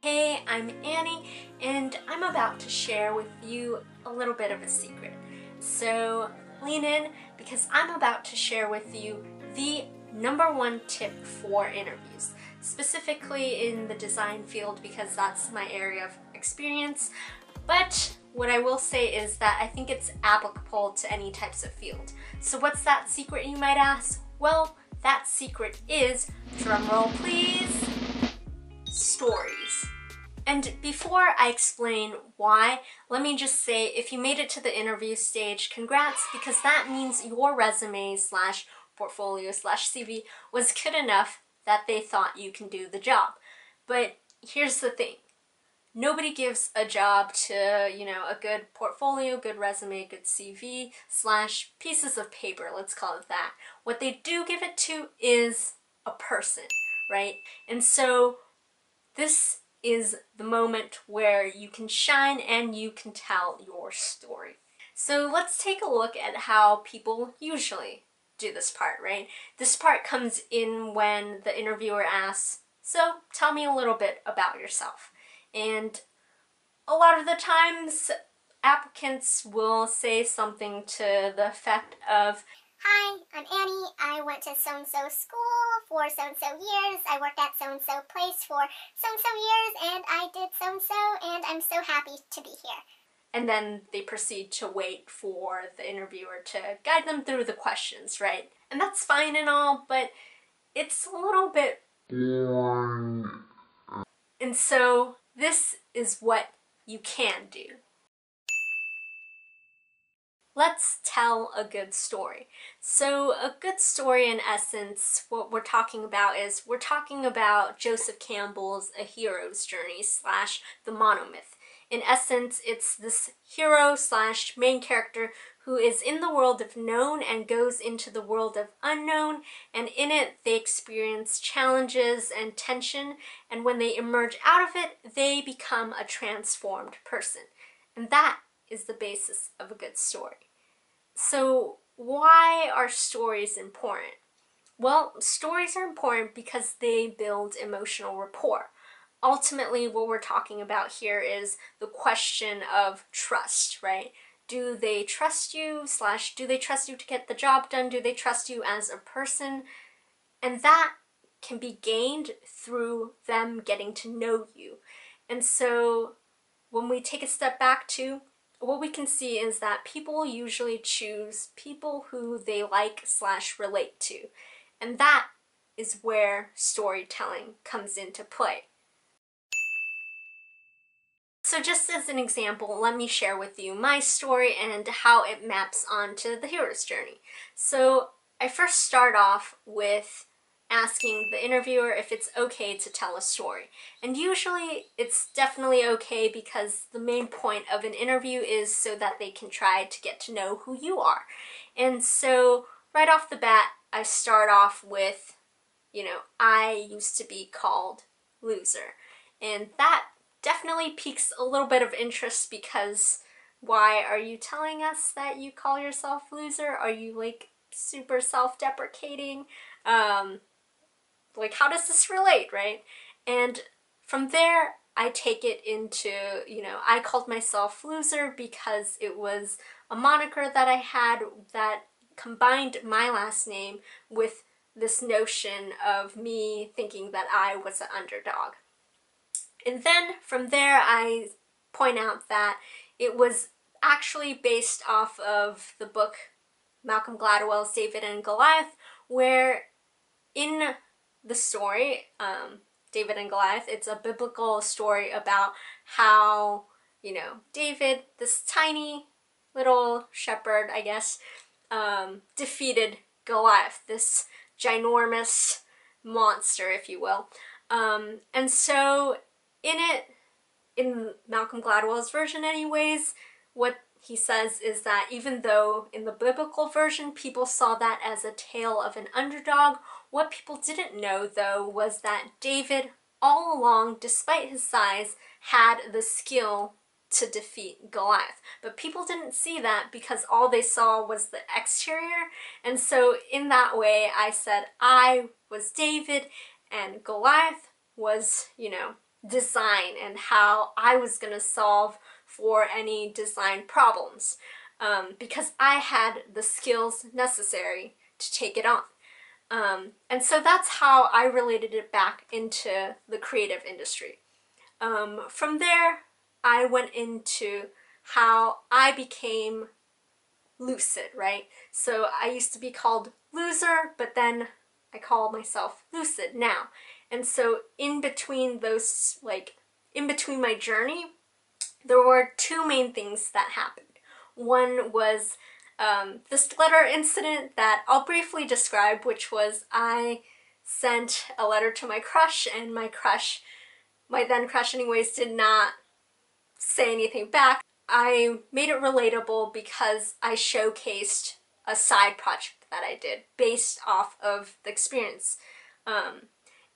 Hey, I'm Annie, and I'm about to share with you a little bit of a secret. So lean in, because I'm about to share with you the #1 tip for interviews, specifically in the design field because that's my area of experience. But what I will say is that I think it's applicable to any types of field. So what's that secret, you might ask? Well, that secret is, drumroll please, stories. And before I explain why, let me just say, if you made it to the interview stage, congrats, because that means your resume slash portfolio slash CV was good enough that they thought you can do the job. But here's the thing. Nobody gives a job to, a good portfolio, good resume, good CV slash pieces of paper, let's call it that. What they do give it to is a person, right? And so this is the moment where you can shine and you can tell your story. So let's take a look at how people usually do this part, right? This part comes in when the interviewer asks, so tell me a little bit about yourself. And a lot of the times applicants will say something to the effect of, "Hi, I'm Annie. I went to so-and-so school for so-and-so years. I worked at so-and-so place for so-and-so years, and I did so-and-so, and I'm so happy to be here." And then they proceed to wait for the interviewer to guide them through the questions, right? And that's fine and all, but it's a little bit boring. And so this is what you can do. Let's tell a good story. So a good story, in essence, what we're talking about is we're talking about Joseph Campbell's A Hero's Journey slash the monomyth. In essence, it's this hero slash main character who is in the world of known and goes into the world of unknown, and in it they experience challenges and tension, and when they emerge out of it, they become a transformed person. And that is the basis of a good story. So why are stories important? Well, stories are important because they build emotional rapport. Ultimately, what we're talking about here is the question of trust, right? Do they trust you slash do they trust you to get the job done? Do they trust you as a person? And that can be gained through them getting to know you. And so when we take a step back to, what we can see is that people usually choose people who they like slash relate to. And that is where storytelling comes into play. So just as an example, let me share with you my story and how it maps onto the hero's journey. So I first start off with asking the interviewer if it's okay to tell a story. And usually it's definitely okay because the main point of an interview is so that they can try to get to know who you are. And so right off the bat, I start off with, I used to be called loser. And that definitely piques a little bit of interest because why are you telling us that you call yourself loser? Are you like super self-deprecating? Like, how does this relate, right? And from there, I take it into, I called myself loser because it was a moniker that I had that combined my last name with this notion of me thinking that I was an underdog. And then from there, I point out that it was actually based off of the book Malcolm Gladwell's David and Goliath, where in the story, David and Goliath, it's a biblical story about how, David, this tiny little shepherd, I guess, defeated Goliath, this ginormous monster, if you will. And so in Malcolm Gladwell's version anyways, what he says is that even though in the biblical version people saw that as a tale of an underdog, what people didn't know though was that David all along, despite his size, had the skill to defeat Goliath. But people didn't see that because all they saw was the exterior. And so in that way I said I was David and Goliath was, design and how I was gonna solve for any design problems, because I had the skills necessary to take it on. And so that's how I related it back into the creative industry. From there, I went into how I became lucid, right? So I used to be called loser, but then I call myself lucid now. And so in between those, like, in between my journey, there were two main things that happened. One was this letter incident that I'll briefly describe, which was I sent a letter to my crush, and my then crush anyways, did not say anything back. I made it relatable because I showcased a side project that I did based off of the experience.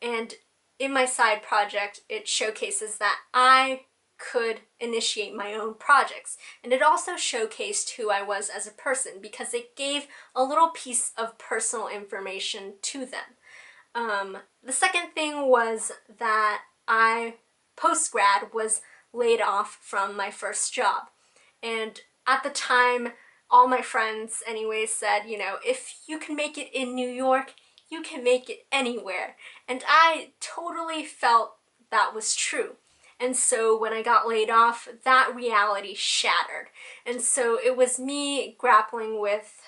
And in my side project, it showcases that I could initiate my own projects. And it also showcased who I was as a person because it gave a little piece of personal information to them. The second thing was that I, post-grad, was laid off from my first job. And at the time, all my friends anyways said, you know, if you can make it in New York, you can make it anywhere. And I totally felt that was true. And so when I got laid off, that reality shattered. And so it was me grappling with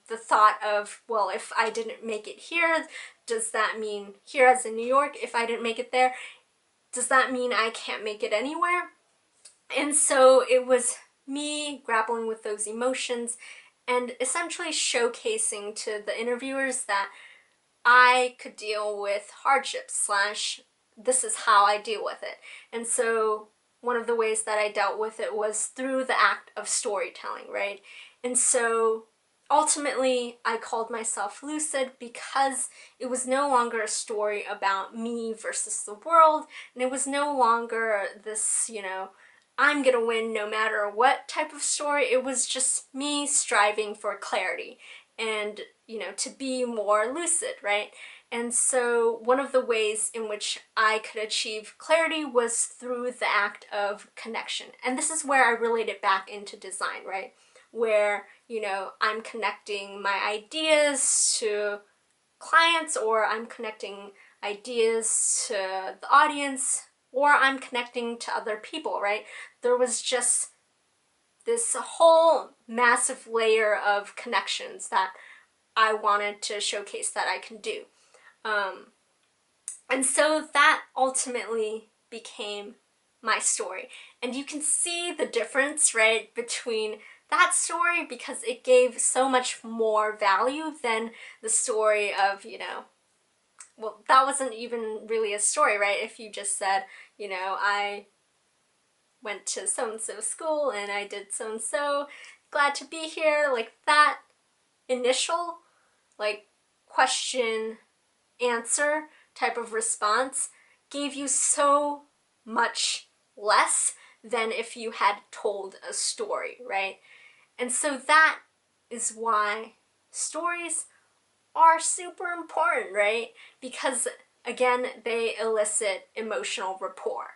the thought of, well, if I didn't make it here, does that mean, here as in New York, if I didn't make it there, does that mean I can't make it anywhere? And so it was me grappling with those emotions and essentially showcasing to the interviewers that I could deal with hardships / this is how I deal with it. And so one of the ways that I dealt with it was through the act of storytelling, right? And so ultimately I called myself lucid because it was no longer a story about me versus the world, and it was no longer this, you know, I'm gonna win no matter what type of story. It was just me striving for clarity and, you know, to be more lucid, right? And so one of the ways in which I could achieve clarity was through the act of connection. And this is where I relate it back into design, right? Where, you know, I'm connecting my ideas to clients, or I'm connecting ideas to the audience, or I'm connecting to other people, right? There was just this whole massive layer of connections that I wanted to showcase that I can do. And so that ultimately became my story. And you can see the difference, right, between that story, because it gave so much more value than the story of, you know, well, that wasn't even really a story, right? If you just said, you know, I went to so-and-so school and I did so-and-so, glad to be here, like that initial, like, question answer type of response gave you so much less than if you had told a story, right? And so that is why stories are super important, right? Because again, they elicit emotional rapport.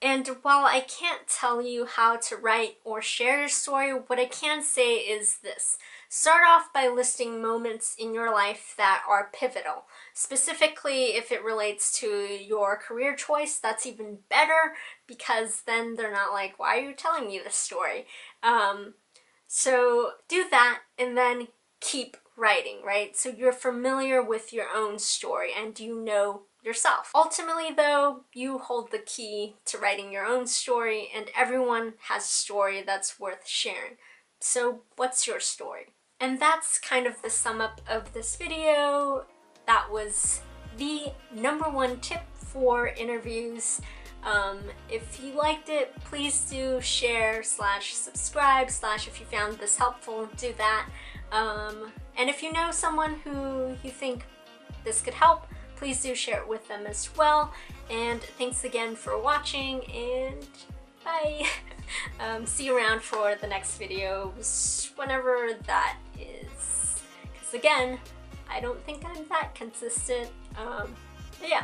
And while I can't tell you how to write or share your story, what I can say is this. Start off by listing moments in your life that are pivotal. Specifically, if it relates to your career choice, that's even better, because then they're not like, why are you telling me this story? So do that, and then keep writing, right? So you're familiar with your own story and you know yourself. Ultimately though, you hold the key to writing your own story, and everyone has a story that's worth sharing. So what's your story? And that's kind of the sum up of this video. That was the #1 tip for interviews. If you liked it, please do share / subscribe / if you found this helpful, do that. And if you know someone who you think this could help, please do share it with them as well. And thanks again for watching, and bye! See you around for the next videos, whenever that is. Because again, I don't think I'm that consistent. But yeah.